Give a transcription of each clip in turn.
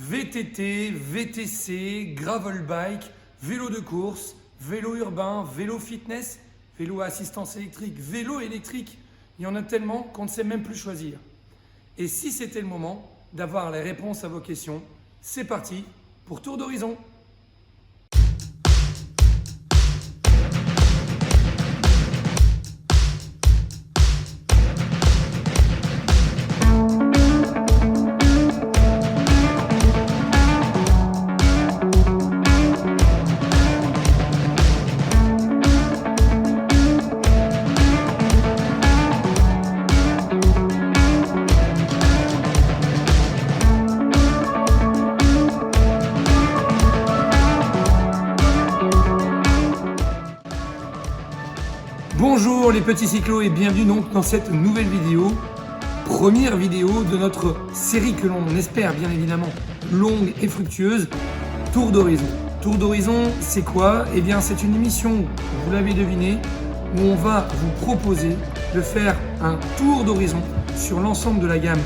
VTT, VTC, gravel bike, vélo de course, vélo urbain, vélo fitness, vélo à assistance électrique, vélo électrique. Il y en a tellement qu'on ne sait même plus choisir. Et si c'était le moment d'avoir les réponses à vos questions, c'est parti pour Tour d'Horizon. Bonjour les petits cyclos et bienvenue donc dans cette nouvelle vidéo. Première vidéo de notre série que l'on espère bien évidemment longue et fructueuse, Tour d'Horizon. Tour d'Horizon, c'est quoi? Eh bien c'est une émission, vous l'avez deviné, où on va vous proposer de faire un tour d'horizon sur l'ensemble de la gamme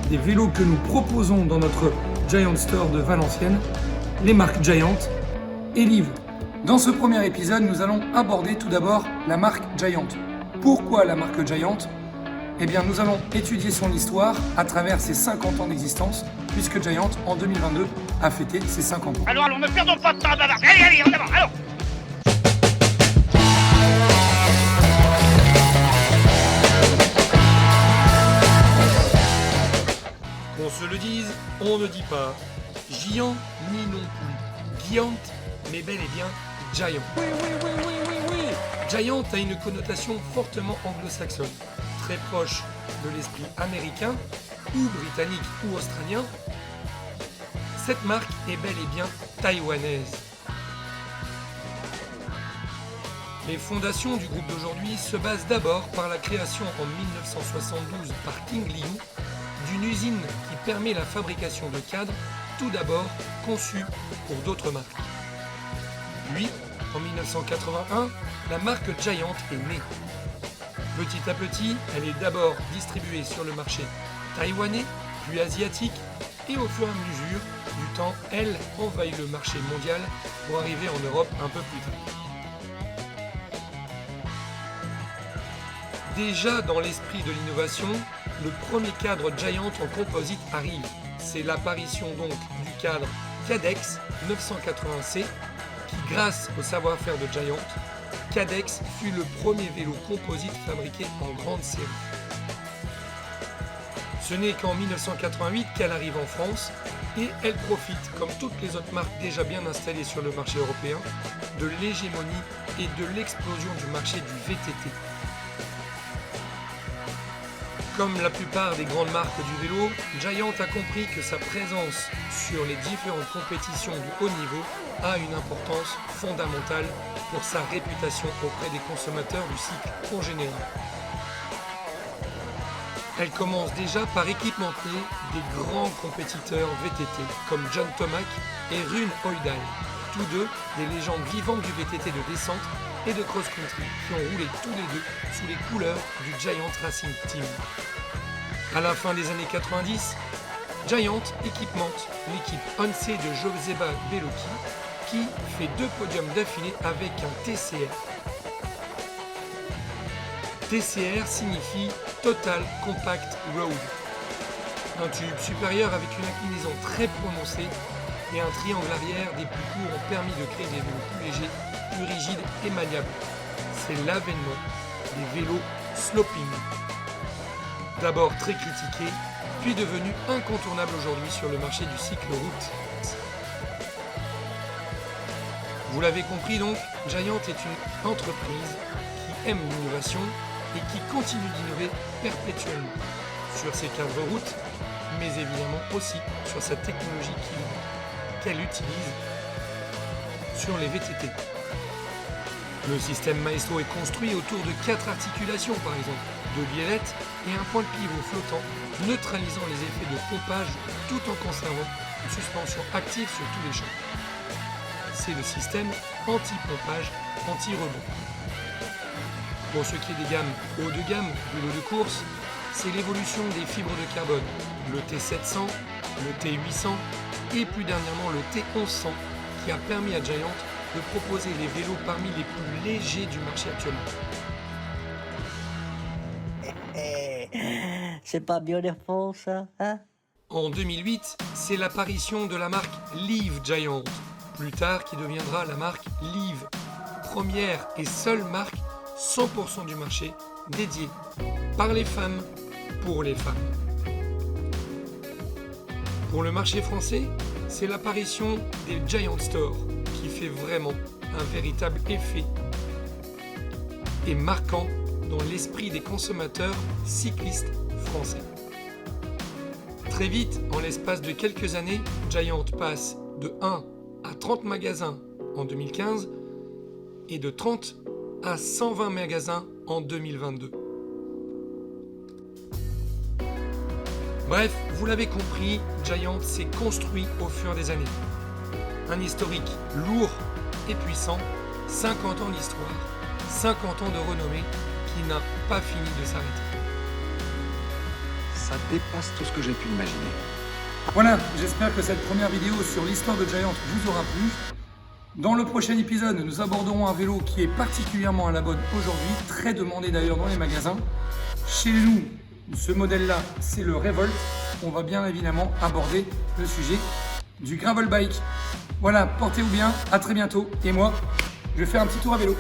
des vélos que nous proposons dans notre Giant Store de Valenciennes, les marques Giant et Liv. Dans ce premier épisode, nous allons aborder tout d'abord la marque Giant. Pourquoi la marque Giant? Eh bien, nous allons étudier son histoire à travers ses 50 ans d'existence, puisque Giant, en 2022, a fêté ses 50 ans. Alors, ne perdons pas de temps, bavard. Allez, en avant, allons. Qu'on se le dise, on ne dit pas Giant ni non plus Giant, mais bel et bien Giant. Oui. Giant a une connotation fortement anglo-saxonne, très proche de l'esprit américain ou britannique ou australien. Cette marque est bel et bien taïwanaise. Les fondations du groupe d'aujourd'hui se basent d'abord par la création en 1972 par King Liu d'une usine qui permet la fabrication de cadres, tout d'abord conçus pour d'autres marques. Puis, en 1981, la marque Giant est née. Petit à petit, elle est d'abord distribuée sur le marché taïwanais, puis asiatique, et au fur et à mesure du temps, elle envahit le marché mondial pour arriver en Europe un peu plus tard. Déjà dans l'esprit de l'innovation, le premier cadre Giant en composite arrive. C'est l'apparition donc du cadre Cadex 980C qui, grâce au savoir-faire de Giant, Cadex fut le premier vélo composite fabriqué en grande série. Ce n'est qu'en 1988 qu'elle arrive en France et elle profite, comme toutes les autres marques déjà bien installées sur le marché européen, de l'hégémonie et de l'explosion du marché du VTT. Comme la plupart des grandes marques du vélo, Giant a compris que sa présence sur les différentes compétitions du haut niveau a une importance fondamentale pour sa réputation auprès des consommateurs du cycle en général. Elle commence déjà par équipementer des grands compétiteurs VTT comme John Tomac et Rune Høydahl, tous deux des légendes vivantes du VTT de descente et de cross-country qui ont roulé tous les deux sous les couleurs du Giant Racing Team. À la fin des années 90, Giant équipement l'équipe Once de Joseba Bellocchi qui fait 2 podiums d'affilée avec un TCR. TCR signifie Total Compact Road. Un tube supérieur avec une inclinaison très prononcée et un triangle arrière des plus courts ont permis de créer des vélos plus légers, plus rigides et maniables. C'est l'avènement des vélos sloping. D'abord très critiqué, puis devenu incontournable aujourd'hui sur le marché du cycle route. Vous l'avez compris donc, Giant est une entreprise qui aime l'innovation et qui continue d'innover perpétuellement sur ses cadres route, mais évidemment aussi sur sa technologie qu'elle utilise sur les VTT. Le système Maestro est construit autour de 4 articulations par exemple, 2 biellettes et un point de pivot flottant, neutralisant les effets de pompage tout en conservant une suspension active sur tous les champs. C'est le système anti-pompage, anti-rebond. Pour ce qui est des gammes haut de gamme, vélo de course, c'est l'évolution des fibres de carbone, le T700 le T800 et plus dernièrement le T1100 qui a permis à Giant de proposer les vélos parmi les plus légers du marché actuellement. C'est pas beautiful ça, hein? En 2008, c'est l'apparition de la marque Live Giant, plus tard qui deviendra la marque Live, première et seule marque 100% du marché dédiée par les femmes pour les femmes. Pour le marché français, c'est l'apparition des Giant Store qui fait vraiment un véritable effet et marquant dans l'esprit des consommateurs cyclistes français. Très vite, en l'espace de quelques années, Giant passe de 1 à 30 magasins en 2015 et de 30 à 120 magasins en 2022. Bref, vous l'avez compris, Giant s'est construit au fur des années. Un historique lourd et puissant, 50 ans d'histoire, 50 ans de renommée qui n'a pas fini de s'arrêter. Ça dépasse tout ce que j'ai pu imaginer. Voilà, j'espère que cette première vidéo sur l'histoire de Giant vous aura plu. Dans le prochain épisode, nous aborderons un vélo qui est particulièrement à la mode aujourd'hui, très demandé d'ailleurs dans les magasins. Chez nous, ce modèle-là, c'est le Revolt. On va bien évidemment aborder le sujet du gravel bike. Voilà, portez-vous bien, à très bientôt. Et moi, je vais faire un petit tour à vélo.